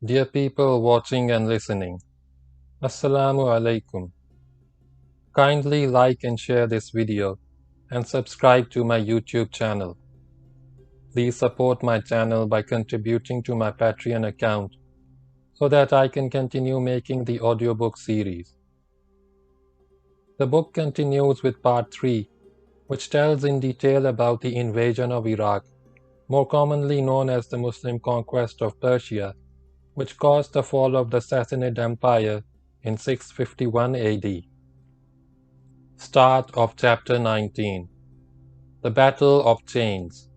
Dear people watching and listening, Assalamu alaikum. Kindly like and share this video and subscribe to my YouTube channel. Please support my channel by contributing to my Patreon account so that I can continue making the audiobook series. The book continues with part 3, which tells in detail about the invasion of Iraq, more commonly known as the Muslim conquest of Persia, which caused the fall of the Sassanidempire in 651 AD. Start of Chapter 19. The Battle of Chains.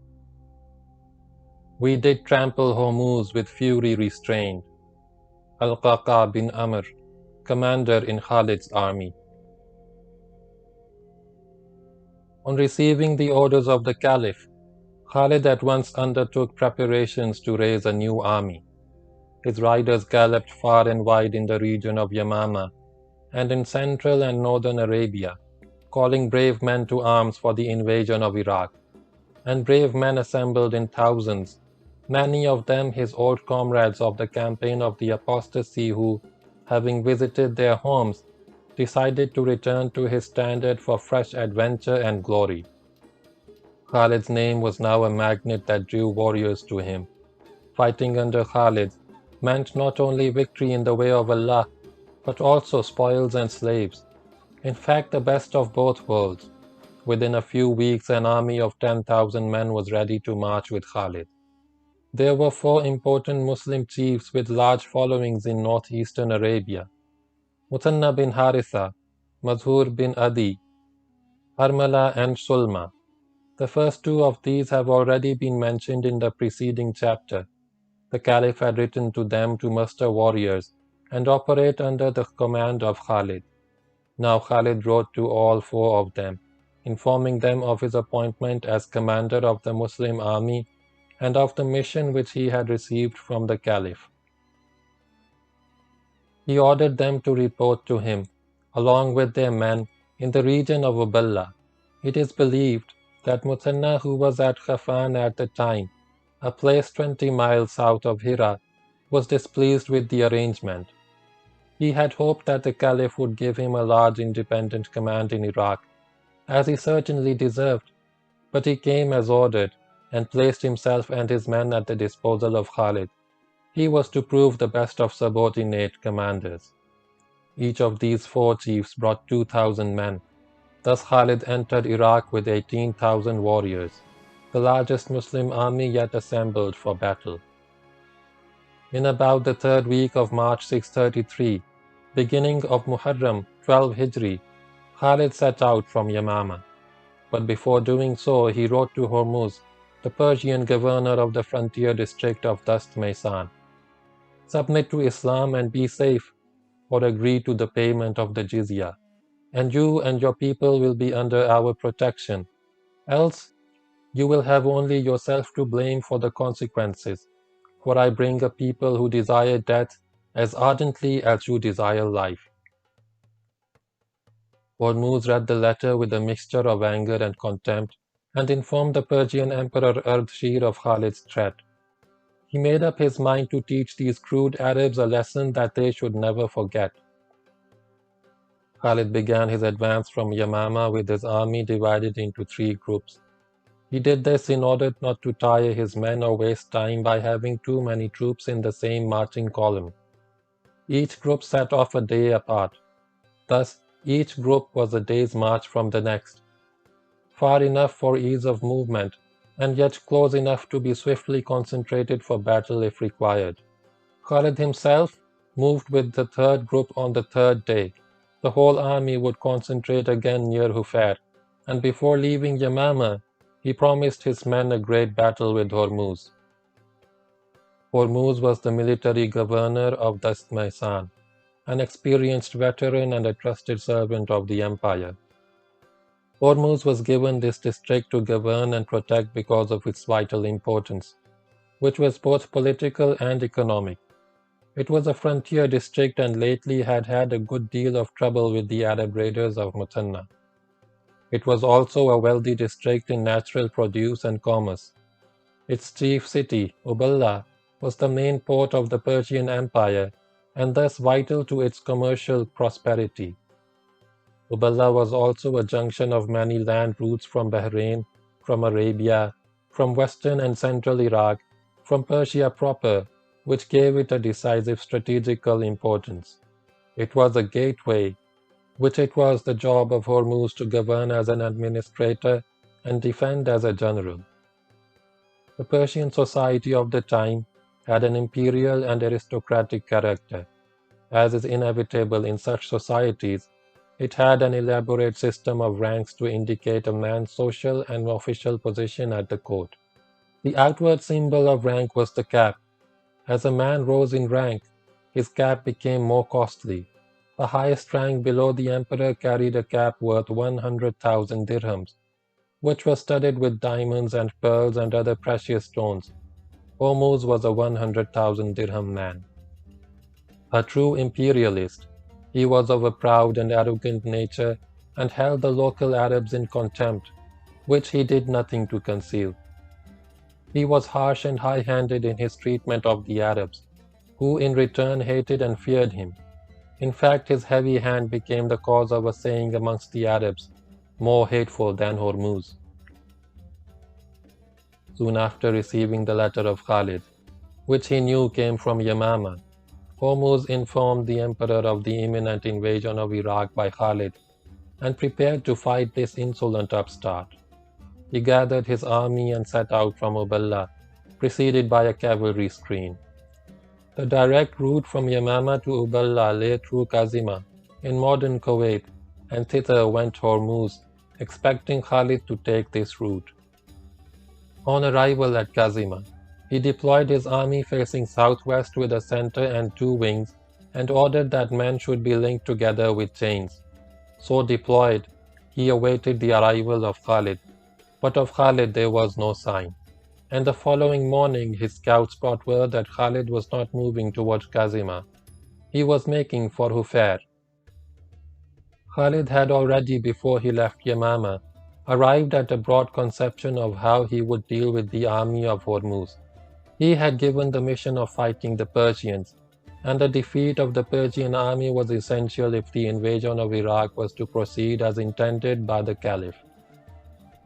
We did trample Hormuz with fury restrained. Al-Qaqa bin Amr, commander in Khalid's army. On receiving the orders of the Caliph, Khalid at once undertook preparations to raise a new army. His riders galloped far and wide in the region of Yamama and in central and northern Arabia, calling brave men to arms for the invasion of Iraq. And brave men assembled in thousands, many of them his old comrades of the campaign of the apostasy who, having visited their homes, decided to return to his standard for fresh adventure and glory. Khalid's name was now a magnet that drew warriors to him. Fighting under Khalid meant not only victory in the way of Allah, but also spoils and slaves. In fact, the best of both worlds. Within a few weeks, an army of 10,000 men was ready to march with Khalid. There were 4 important Muslim chiefs with large followings in northeastern Arabia: Muthanna bin Haritha, Mazhur bin Adi, Harmala and Sulma. The first 2 of these have already been mentioned in the preceding chapter. The Caliph had written to them to muster warriors and operate under the command of Khalid. Now Khalid wrote to all 4 of them, informing them of his appointment as commander of the Muslim army and of the mission which he had received from the Caliph. He ordered them to report to him, along with their men, in the region of Uballa. It is believed that Muthanna, who was at Khafan at the time, a place 20 miles south of Hira, was displeased with the arrangement. He had hoped that the Caliph would give him a large independent command in Iraq, as he certainly deserved, but he came as ordered and placed himself and his men at the disposal of Khalid. He was to prove the best of subordinate commanders. Each of these 4 chiefs brought 2,000 men. Thus Khalid entered Iraq with 18,000 warriors, the largest Muslim army yet assembled for battle. In about the 3rd week of March 633, beginning of Muharram 12 Hijri, Khalid set out from Yamama. But before doing so, he wrote to Hormuz, the Persian governor of the frontier district of Ch19, "Submit to Islam and be safe, or agree to the payment of the jizya, and you and your people will be under our protection. Else, you will have only yourself to blame for the consequences, for I bring a people who desire death as ardently as you desire life." Hormuz read the letter with a mixture of anger and contempt and informed the Persian Emperor Ardashir of Khalid's threat. He made up his mind to teach these crude Arabs a lesson that they should never forget. Khalid began his advance from Yamama with his army divided into 3 groups. He did this in order not to tire his men or waste time by having too many troops in the same marching column. Each group set off a day apart. Thus, each group was a day's march from the next, far enough for ease of movement, and yet close enough to be swiftly concentrated for battle if required. Khalid himself moved with the 3rd group on the 3rd day. The whole army would concentrate again near Hufair, and before leaving Yamama, he promised his men a great battle with Hormuz. Hormuz was the military governor of Ch19, an experienced veteran and a trusted servant of the empire. Hormuz was given this district to govern and protect because of its vital importance, which was both political and economic. It was a frontier district and lately had had a good deal of trouble with the Arab raiders of Muthanna. It was also a wealthy district in natural produce and commerce. Its chief city, Uballa, was the main port of the Persian Empire and thus vital to its commercial prosperity. Uballah was also a junction of many land routes from Bahrain, from Arabia, from western and central Iraq, from Persia proper, which gave it a decisive strategical importance. It was a gateway, which it was the job of Hormuz to govern as an administrator and defend as a general. The Persian society of the time had an imperial and aristocratic character. As is inevitable in such societies, it had an elaborate system of ranks to indicate a man's social and official position at the court. The outward symbol of rank was the cap. As a man rose in rank, his cap became more costly. The highest rank below the emperor carried a cap worth 100,000 dirhams, which was studded with diamonds and pearls and other precious stones. Hormuz was a 100,000 dirham man. A true imperialist, he was of a proud and arrogant nature and held the local Arabs in contempt, which he did nothing to conceal. He was harsh and high-handed in his treatment of the Arabs, who in return hated and feared him. In fact, his heavy hand became the cause of a saying amongst the Arabs, more hateful than Hormuz. Soon after receiving the letter of Khalid, which he knew came from Yamama, Hormuz informed the emperor of the imminent invasion of Iraq by Khalid and prepared to fight this insolent upstart. He gathered his army and set out from Uballah, preceded by a cavalry screen. The direct route from Yamama to Uballah lay through Kazima, in modern Kuwait, and thither went Hormuz, expecting Khalid to take this route. On arrival at Kazima, he deployed his army facing southwest with a center and two wings and ordered that men should be linked together with chains. So deployed, he awaited the arrival of Khalid, but of Khalid there was no sign, and the following morning his scouts brought word that Khalid was not moving towards Kazima. He was making for Hufair. Khalid had already, before he left Yamama, arrived at a broad conception of how he would deal with the army of Hormuz. He had given the mission of fighting the Persians, and the defeat of the Persian army was essential if the invasion of Iraq was to proceed as intended by the Caliph.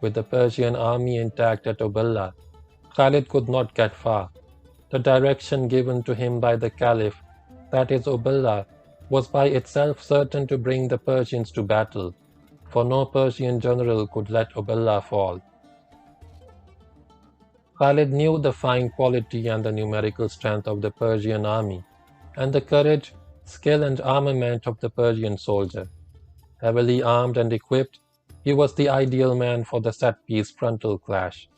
With the Persian army intact at Uballah, Khalid could not get far. The direction given to him by the Caliph, that is Uballah, was by itself certain to bring the Persians to battle, for no Persian general could let Uballah fall. Khalid knew the fine quality and the numerical strength of the Persian army, and the courage, skill and armament of the Persian soldier. Heavily armed and equipped, he was the ideal man for the set-piece frontal clash.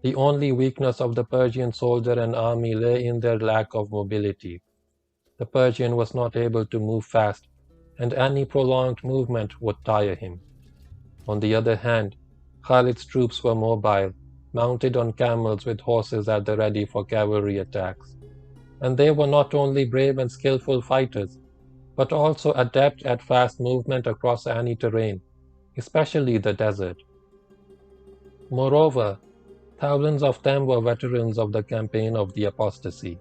The only weakness of the Persian soldier and army lay in their lack of mobility. The Persian was not able to move fast, and any prolonged movement would tire him. On the other hand, Khalid's troops were mobile, mounted on camels with horses at the ready for cavalry attacks. And they were not only brave and skillful fighters, but also adept at fast movement across any terrain, especially the desert. Moreover, thousands of them were veterans of the campaign of the apostasy.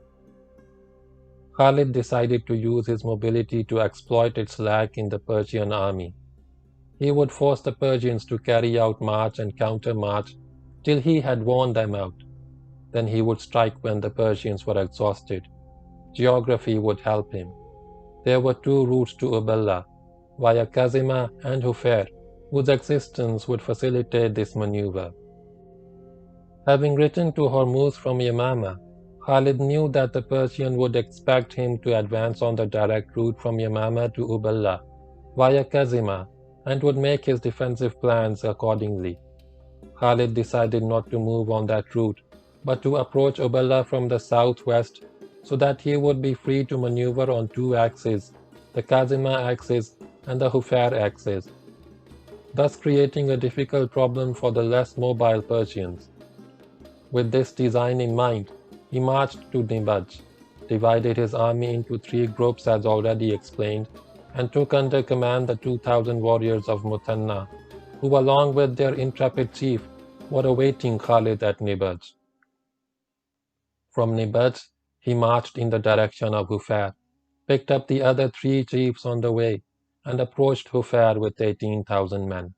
Khalid decided to use his mobility to exploit its lack in the Persian army. He would force the Persians to carry out march and counter-march till he had worn them out. Then he would strike when the Persians were exhausted. Geography would help him. There were two routes to Uballah, via Kazima and Hufair, whose existence would facilitate this maneuver. Having written to Hormuz from Yamama, Khalid knew that the Persian would expect him to advance on the direct route from Yamama to Uballah, via Kazima, and would make his defensive plans accordingly. Khalid decided not to move on that route, but to approach Uballah from the southwest so that he would be free to maneuver on two axes, the Kazima axis and the Hufair axis, thus creating a difficult problem for the less mobile Persians. With this design in mind, he marched to Nibaj, divided his army into three groups as already explained, and took under command the 2,000 warriors of Muthanna, who along with their intrepid chief were awaiting Khalid at Nibaj. From Nibaj, He marched in the direction of Hufair, picked up the other 3 chiefs on the way, and approached Hufair with 18,000 men.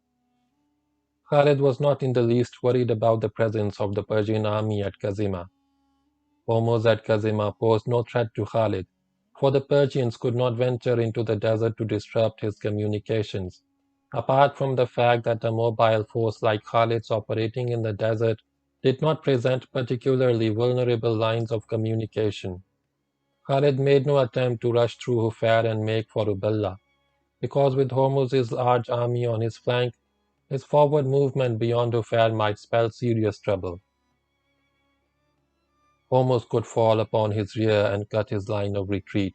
Khalid was not in the least worried about the presence of the Persian army at Kazima. Hormuz at Kazima posed no threat to Khalid, for the Persians could not venture into the desert to disrupt his communications, apart from the fact that a mobile force like Khalid's operating in the desert did not present particularly vulnerable lines of communication. Khalid made no attempt to rush through Hufair and make for Uballa, because with Hormuz's large army on his flank, his forward movement beyond Hufair might spell serious trouble. Hormuz could fall upon his rear and cut his line of retreat.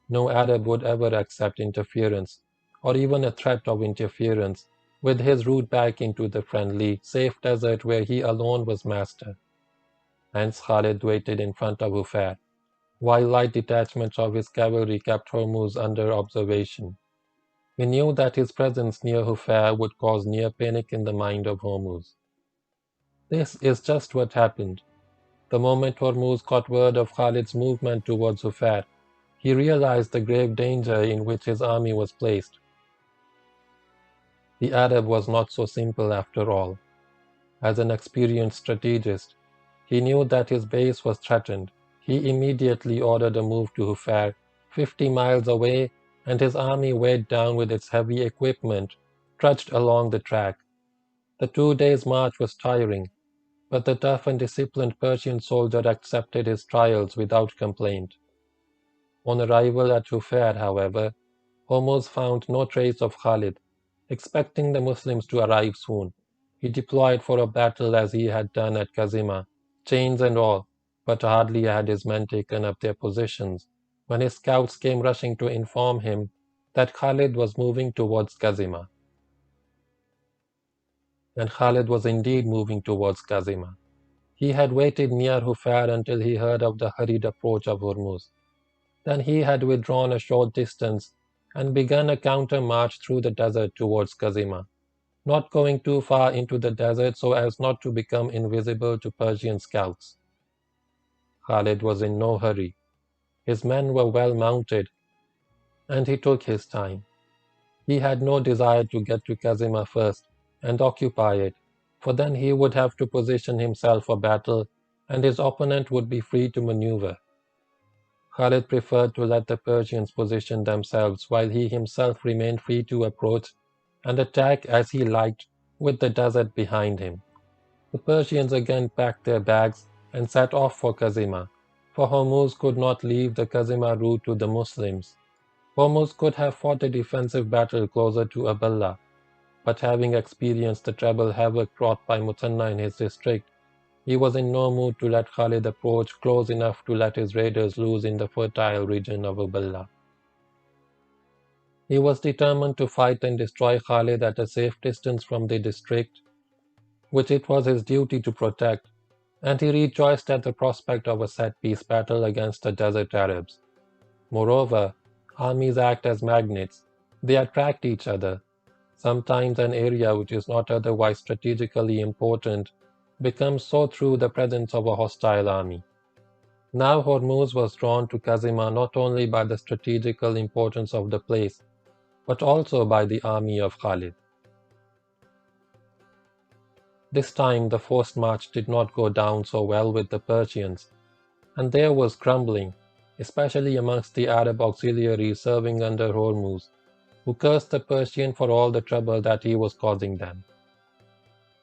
No Arab would ever accept interference, or even a threat of interference, with his route back into the friendly, safe desert where he alone was master. Hence Khalid waited in front of Hufair, while light detachments of his cavalry kept Hormuz under observation. He knew that his presence near Hufair would cause near panic in the mind of Hormuz. This is just what happened. The moment Hormuz caught word of Khalid's movement towards Hufair, he realized the grave danger in which his army was placed. The Arab was not so simple after all. As an experienced strategist, he knew that his base was threatened. He immediately ordered a move to Hufair, 50 miles away, and his army, weighed down with its heavy equipment, trudged along the track. The 2 days' march was tiring, but the tough and disciplined Persian soldier accepted his trials without complaint. On arrival at Hufair, however, Hormuz found no trace of Khalid. Expecting the Muslims to arrive soon, he deployed for a battle as he had done at Kazima, chains and all, but hardly had his men taken up their positions when his scouts came rushing to inform him that Khalid was moving towards Kazima. And Khalid was indeed moving towards Kazima. He had waited near Hufair until he heard of the hurried approach of Hormuz. Then he had withdrawn a short distance and begun a counter-march through the desert towards Kazima, not going too far into the desert so as not to become invisible to Persian scouts. Khalid was in no hurry. His men were well mounted, and he took his time. He had no desire to get to Kazima first and occupy it, for then he would have to position himself for battle, and his opponent would be free to maneuver. Khalid preferred to let the Persians position themselves while he himself remained free to approach and attack as he liked with the desert behind him. The Persians again packed their bags and set off for Kazima, for Hormuz could not leave the Kazima route to the Muslims. Hormuz could have fought a defensive battle closer to Uballa, but having experienced the treble havoc brought by Muthanna in his district, he was in no mood to let Khalid approach close enough to let his raiders loose in the fertile region of Uballa. He was determined to fight and destroy Khalid at a safe distance from the district, which it was his duty to protect, and he rejoiced at the prospect of a set-piece battle against the desert Arabs. Moreover, armies act as magnets. They attract each other. Sometimes an area which is not otherwise strategically important becomes so through the presence of a hostile army. Now Hormuz was drawn to Kazima not only by the strategical importance of the place, but also by the army of Khalid. This time the forced march did not go down so well with the Persians, and there was grumbling, especially amongst the Arab auxiliaries serving under Hormuz, who cursed the Persian for all the trouble that he was causing them.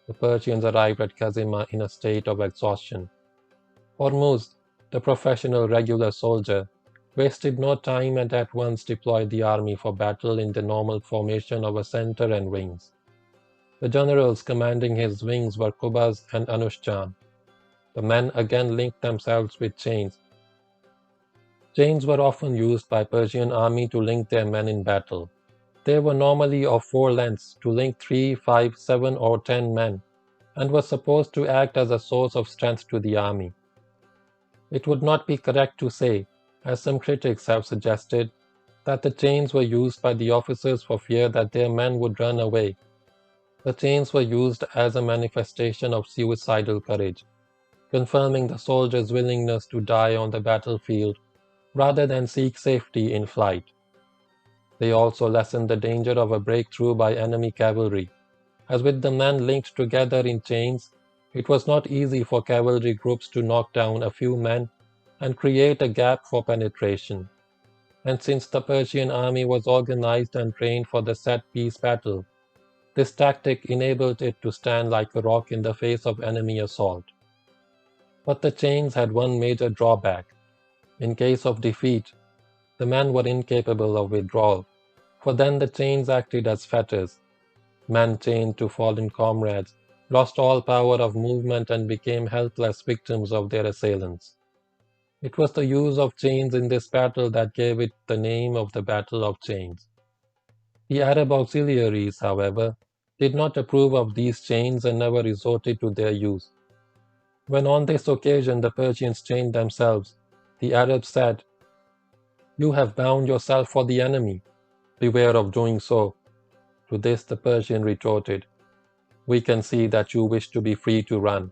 The Persians arrived at Kazima in a state of exhaustion. Hormuz, the professional regular soldier, wasted no time and at once deployed the army for battle in the normal formation of a center and wings. The generals commanding his wings were Qubaz and Anushjan. The men again linked themselves with chains. Chains were often used by Persian army to link their men in battle. They were normally of 4 lengths to link 3, 5, 7 or 10 men, and were supposed to act as a source of strength to the army. It would not be correct to say, as some critics have suggested, that the chains were used by the officers for fear that their men would run away. The chains were used as a manifestation of suicidal courage. confirming the soldiers' willingness to die on the battlefield rather than seek safety in flight. They also lessened the danger of a breakthrough by enemy cavalry, as with the men linked together in chains, it was not easy for cavalry groups to knock down a few men and create a gap for penetration. And since the Persian army was organized and trained for the set-piece battle, this tactic enabled it to stand like a rock in the face of enemy assault. But the chains had one major drawback. In case of defeat, the men were incapable of withdrawal, for then the chains acted as fetters. Men chained to fallen comrades lost all power of movement and became helpless victims of their assailants. It was the use of chains in this battle that gave it the name of the Battle of Chains. The Arab auxiliaries, however, did not approve of these chains and never resorted to their use. When on this occasion the Persians chained themselves, the Arabs said, "You have bound yourself for the enemy. Beware of doing so." To this the Persian retorted, "We can see that you wish to be free to run."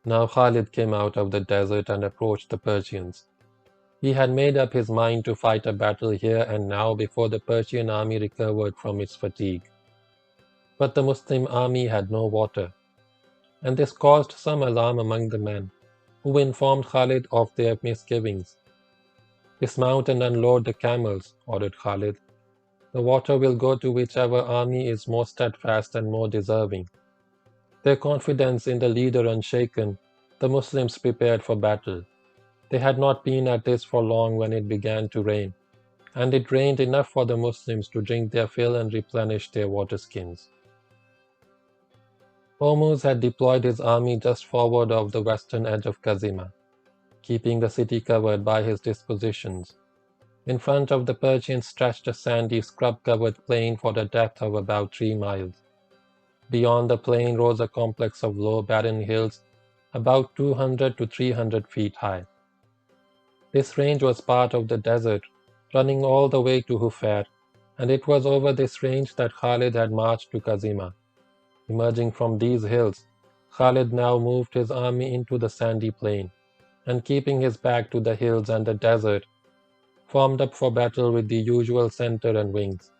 Now Khalid came out of the desert and approached the Persians. He had made up his mind to fight a battle here and now before the Persian army recovered from its fatigue. But the Muslim army had no water, and this caused some alarm among the men, who informed Khalid of their misgivings. "Dismount and unload the camels," ordered Khalid. "The water will go to whichever army is more steadfast and more deserving." Their confidence in the leader unshaken, the Muslims prepared for battle. They had not been at this for long when it began to rain, and it rained enough for the Muslims to drink their fill and replenish their water skins. Hormuz had deployed his army just forward of the western edge of Kazima, keeping the city covered by his dispositions. In front of the Persians stretched a sandy, scrub-covered plain for a depth of about 3 miles. Beyond the plain rose a complex of low, barren hills about 200 to 300 feet high. This range was part of the desert, running all the way to Hufair, and it was over this range that Khalid had marched to Kazima. Emerging from these hills, Khalid now moved his army into the sandy plain, and keeping his back to the hills and the desert, formed up for battle with the usual center and wings.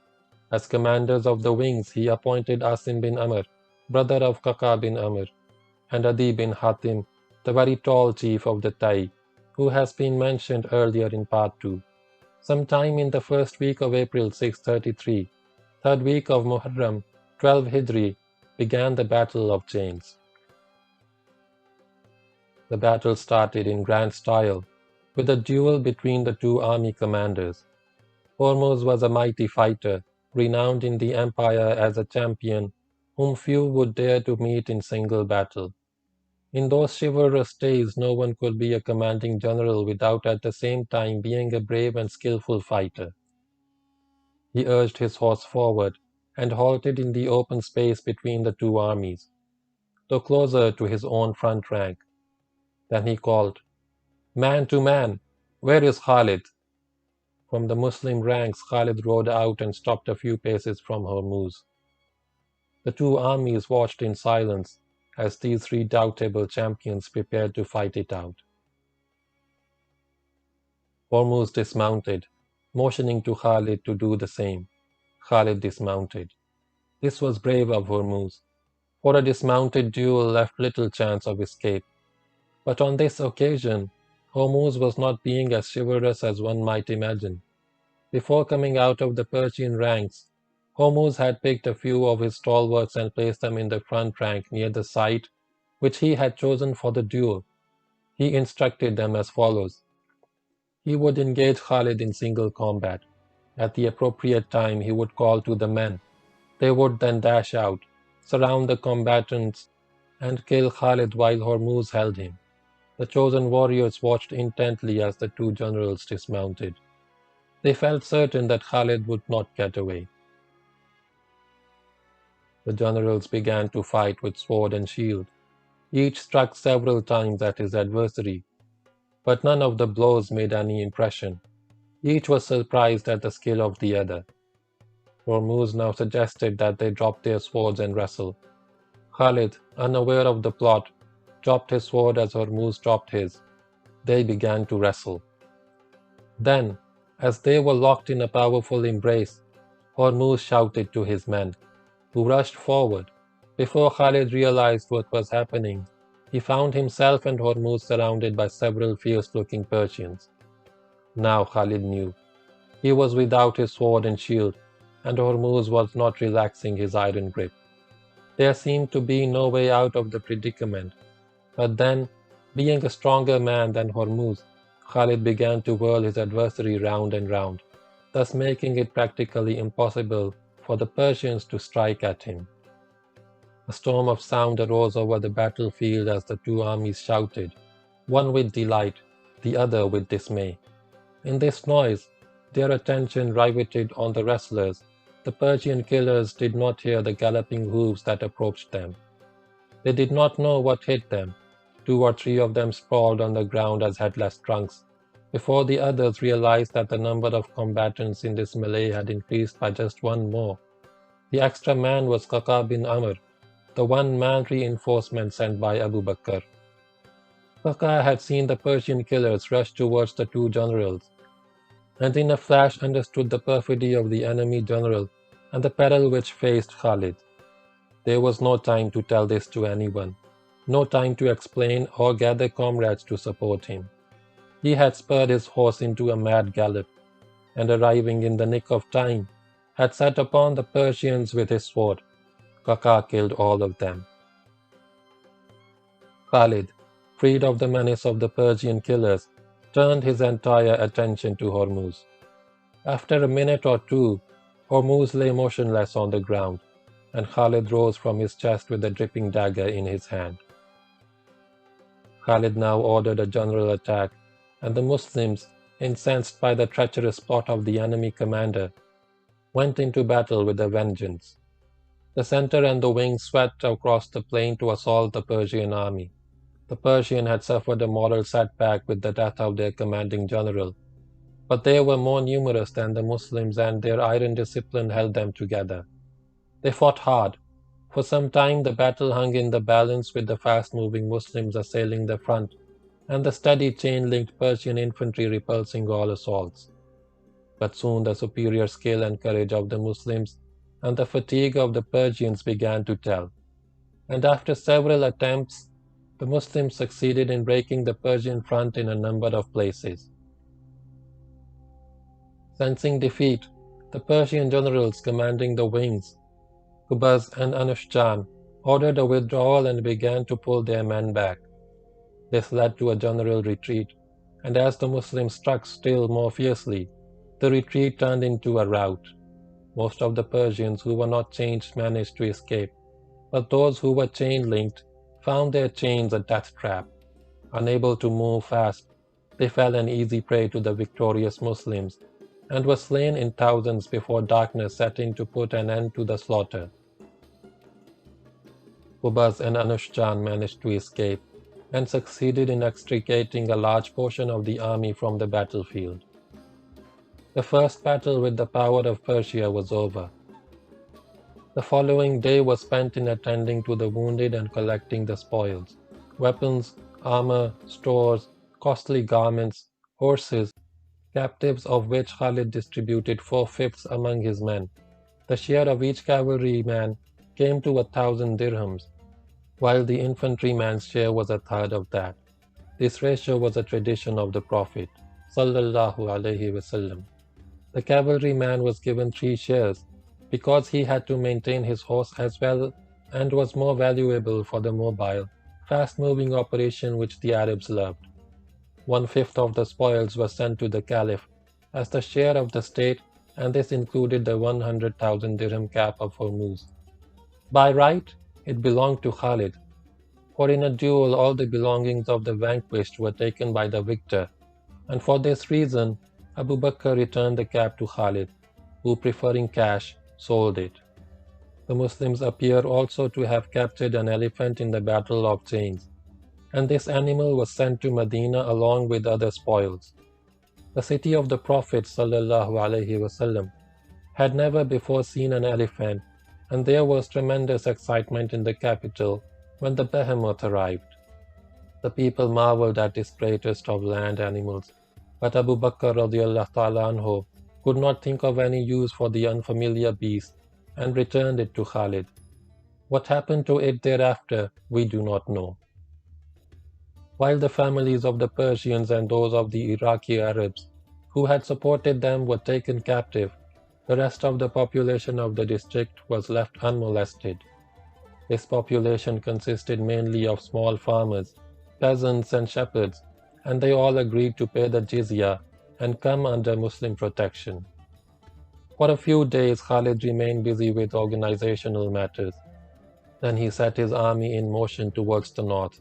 As commanders of the wings, he appointed Asim bin Amr, brother of Qaqa bin Amr, and Adi bin Hatim, the very tall chief of the Tai, who has been mentioned earlier in Part 2. Sometime in the first week of April 633, third week of Muharram 12 Hijri, began the Battle of Chains. The battle started in grand style, with a duel between the two army commanders. Hormuz was a mighty fighter, renowned in the empire as a champion whom few would dare to meet in single battle. In those chivalrous days, no one could be a commanding general without at the same time being a brave and skillful fighter. He urged his horse forward and halted in the open space between the two armies, though closer to his own front rank. Then he called, "Man to man, where is Khalid?" From the Muslim ranks, Khalid rode out and stopped a few paces from Hormuz. The two armies watched in silence as these redoubtable champions prepared to fight it out. Hormuz dismounted, motioning to Khalid to do the same. Khalid dismounted. This was brave of Hormuz, for a dismounted duel left little chance of escape. But on this occasion, Hormuz was not being as chivalrous as one might imagine. Before coming out of the Persian ranks, Hormuz had picked a few of his stalwarts and placed them in the front rank near the site which he had chosen for the duel. He instructed them as follows. He would engage Khalid in single combat. At the appropriate time, he would call to the men. They would then dash out, surround the combatants, and kill Khalid while Hormuz held him. The chosen warriors watched intently as the two generals dismounted. They felt certain that Khalid would not get away. The generals began to fight with sword and shield. Each struck several times at his adversary, but none of the blows made any impression. Each was surprised at the skill of the other. Hormuz now suggested that they drop their swords and wrestle. Khalid, unaware of the plot, dropped his sword as Hormuz dropped his. They began to wrestle. Then, as they were locked in a powerful embrace, Hormuz shouted to his men, who rushed forward. Before Khalid realized what was happening, he found himself and Hormuz surrounded by several fierce-looking Persians. Now Khalid knew. He was without his sword and shield, and Hormuz was not relaxing his iron grip. There seemed to be no way out of the predicament. But then, being a stronger man than Hormuz, Khalid began to whirl his adversary round and round, thus making it practically impossible for the Persians to strike at him. A storm of sound arose over the battlefield as the two armies shouted, one with delight, the other with dismay. In this noise, their attention riveted on the wrestlers. The Persian killers did not hear the galloping hoofs that approached them. They did not know what hit them. 2 or 3 of them sprawled on the ground as headless trunks, before the others realized that the number of combatants in this melee had increased by just one more. The extra man was Qaqa bin Amr, the one-man reinforcement sent by Abu Bakr. Qaqa had seen the Persian killers rush towards the 2 generals, and in a flash understood the perfidy of the enemy general and the peril which faced Khalid. There was no time to tell this to anyone, no time to explain or gather comrades to support him. He had spurred his horse into a mad gallop, and arriving in the nick of time, had set upon the Persians with his sword. Qaqa killed all of them. Khalid, freed of the menace of the Persian killers, turned his entire attention to Hormuz. After a minute or two, Hormuz lay motionless on the ground, and Khalid rose from his chest with a dripping dagger in his hand. Khalid now ordered a general attack, and the Muslims, incensed by the treacherous plot of the enemy commander, went into battle with a vengeance. The center and the wings swept across the plain to assault the Persian army. The Persians had suffered a moral setback with the death of their commanding general, but they were more numerous than the Muslims and their iron discipline held them together. They fought hard. For some time the battle hung in the balance with the fast-moving Muslims assailing the front and the steady chain-linked Persian infantry repulsing all assaults. But soon the superior skill and courage of the Muslims and the fatigue of the Persians began to tell, and after several attempts, the Muslims succeeded in breaking the Persian front in a number of places. Sensing defeat, the Persian generals commanding the wings, Qubaz and Anushjan, ordered a withdrawal and began to pull their men back. This led to a general retreat, and as the Muslims struck still more fiercely, the retreat turned into a rout. Most of the Persians who were not chained managed to escape, but those who were chain-linked found their chains a death trap. Unable to move fast, they fell an easy prey to the victorious Muslims and were slain in thousands before darkness set in to put an end to the slaughter. Qubaz and Anushjan managed to escape and succeeded in extricating a large portion of the army from the battlefield. The first battle with the power of Persia was over. The following day was spent in attending to the wounded and collecting the spoils, weapons, armor, stores, costly garments, horses, captives of which Khalid distributed 4/5 among his men. The share of each cavalryman came to 1,000 dirhams, while the infantryman's share was a third of that. This ratio was a tradition of the Prophet sallallahu alaihi wasallam. The cavalryman was given 3 shares, because he had to maintain his horse as well and was more valuable for the mobile, fast-moving operation which the Arabs loved. 1/5 of the spoils were sent to the Caliph as the share of the state, and this included the 100,000 dirham cap of Hormuz. By right, it belonged to Khalid, for in a duel all the belongings of the vanquished were taken by the victor, and for this reason Abu Bakr returned the cap to Khalid, who, preferring cash, sold it. The Muslims appear also to have captured an elephant in the Battle of Chains, and this animal was sent to Medina along with other spoils. The city of the Prophet sallallahu alaihi wasallam had never before seen an elephant, and there was tremendous excitement in the capital when the behemoth arrived. The people marveled at this greatest of land animals, but Abu Bakr radiallahu ta'ala anhu could not think of any use for the unfamiliar beast and returned it to Khalid. What happened to it thereafter, we do not know. While the families of the Persians and those of the Iraqi Arabs who had supported them were taken captive, the rest of the population of the district was left unmolested. This population consisted mainly of small farmers, peasants and shepherds, and they all agreed to pay the jizya and come under Muslim protection. For a few days Khalid remained busy with organizational matters. Then he set his army in motion towards the north.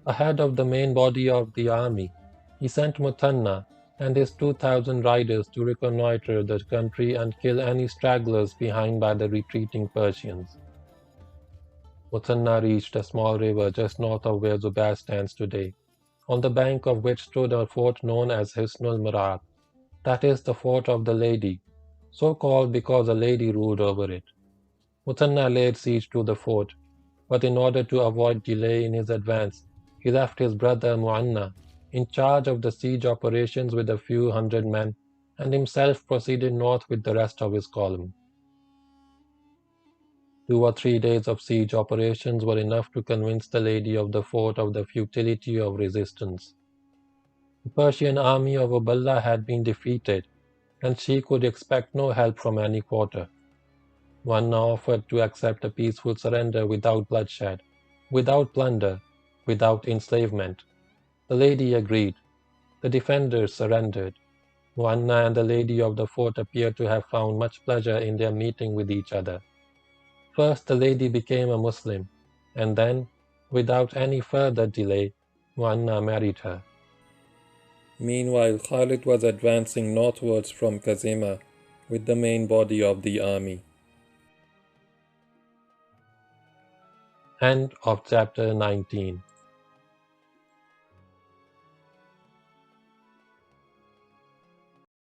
Ahead of the main body of the army, he sent Muthanna and his 2,000 riders to reconnoiter the country and kill any stragglers behind by the retreating Persians. Muthanna reached a small river just north of where Zubair stands today, on the bank of which stood a fort known as Hisnul Murad, that is, the Fort of the Lady, so called because a lady ruled over it. Muthanna laid siege to the fort, but in order to avoid delay in his advance, he left his brother Mu'anna in charge of the siege operations with a few hundred men, and himself proceeded north with the rest of his column. 2 or 3 days of siege operations were enough to convince the lady of the fort of the futility of resistance. The Persian army of Uballah had been defeated, and she could expect no help from any quarter. Mu'anna offered to accept a peaceful surrender without bloodshed, without plunder, without enslavement. The lady agreed. The defenders surrendered. Mu'anna and the lady of the fort appeared to have found much pleasure in their meeting with each other. First the lady became a Muslim, and then, without any further delay, Mu'anna married her. Meanwhile, Khalid was advancing northwards from Kazima with the main body of the army. End of chapter 19.